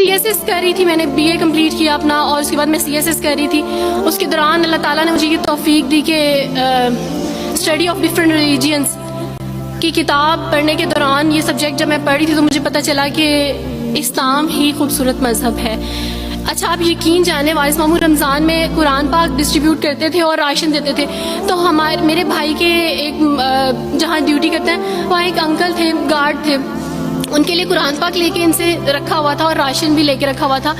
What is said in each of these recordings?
CSS کر رہی تھی، میں نے BA کمپلیٹ کیا اپنا، اور اس کے بعد میں CSS کر رہی تھی. اس کے دوران اللہ تعالیٰ نے مجھے یہ توفیق دی کہ اسٹڈی آف ڈفرینٹ ریلیجنس کی کتاب پڑھنے کے دوران یہ سبجیکٹ جب میں پڑھ رہی تھی تو مجھے پتہ چلا کہ اسلام ہی خوبصورت مذہب ہے. اچھا آپ یقین جانے وارث ماموں رمضان میں قرآن پاک ڈسٹریبیوٹ کرتے تھے اور راشن دیتے تھے. تو میرے بھائی کے ایک جہاں ڈیوٹی کرتے ہیں وہاں ایک انکل تھے، گارڈ تھے، ان کے لیے قرآن پاک لے کے ان سے رکھا ہوا تھا اور راشن بھی لے کے رکھا ہوا تھا.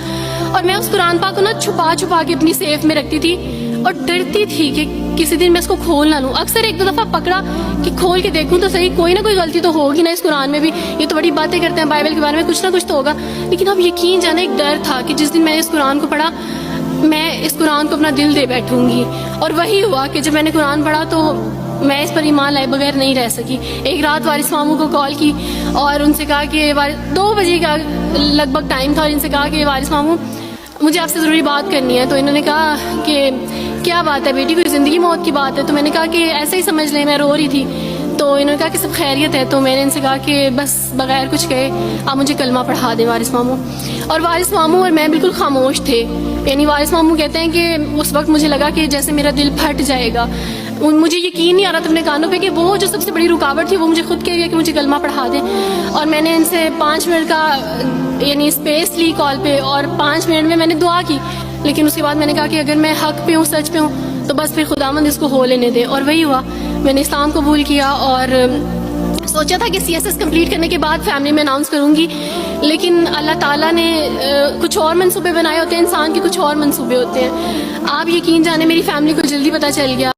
اور میں اس قرآن پاک کو نا چھپا کے اپنی سیف میں رکھتی تھی اور ڈرتی تھی کہ کسی دن میں اس کو کھول نہ لوں. اکثر ایک دو دفعہ پکڑا کہ کھول کے دیکھوں تو صحیح، کوئی نہ کوئی غلطی تو ہوگی نا اس قرآن میں بھی. یہ تو بڑی باتیں کرتے ہیں بائبل کے بارے میں، کچھ نہ کچھ تو ہوگا. لیکن اب یقین جانا ایک ڈر تھا کہ جس دن میں نے اس قرآن کو پڑھا میں اس قرآن کو اپنا دل دے بیٹھوں گی. اور وہی ہوا کہ جب میں نے قرآن پڑھا تو میں اس پر ایمان لائے بغیر نہیں رہ سکی. ایک رات وارث ماموں کو کال کی اور ان سے کہا کہ 2 بجے کا لگ بھگ ٹائم تھا، اور ان سے کہا کہ وارث ماموں مجھے آپ سے ضروری بات کرنی ہے. تو انہوں نے کہا کہ کیا بات ہے بیٹی، کوئی زندگی موت کی بات ہے؟ تو میں نے کہا کہ ایسے ہی سمجھ لیں، میں رو رہی تھی. تو انہوں نے کہا کہ سب خیریت ہے. تو میں نے ان سے کہا کہ بس بغیر کچھ کہے آپ مجھے کلمہ پڑھا دیں وارث ماموں. اور وارث ماموں اور میں بالکل خاموش تھے. یعنی وارث ماموں کہتے ہیں کہ اس وقت مجھے لگا کہ جیسے میرا دل پھٹ جائے گا. مجھے یقین نہیں آ رہا تھا اپنے کانوں پہ کہ وہ جو سب سے بڑی رکاوٹ تھی وہ مجھے خود کہہ رہی ہے کہ مجھے کلمہ پڑھا دیں. اور میں نے ان سے 5 منٹ کا یعنی اسپیس لی کال پہ، اور 5 منٹ میں نے دعا کی. لیکن اس کے بعد میں نے کہا کہ اگر میں حق پہ ہوں، سچ پہ ہوں، تو بس پھر خداوند اس کو ہو لینے دے. اور وہی ہوا، میں نے اسلام قبول کیا. اور سوچا تھا کہ CSS کمپلیٹ کرنے کے بعد فیملی میں اناؤنس کروں گی، لیکن اللہ تعالیٰ نے کچھ اور منصوبے بنائے ہوتے ہیں، انسان کے کچھ اور منصوبے ہوتے ہیں. آپ یقین جانے میری فیملی کو جلدی پتہ چل گیا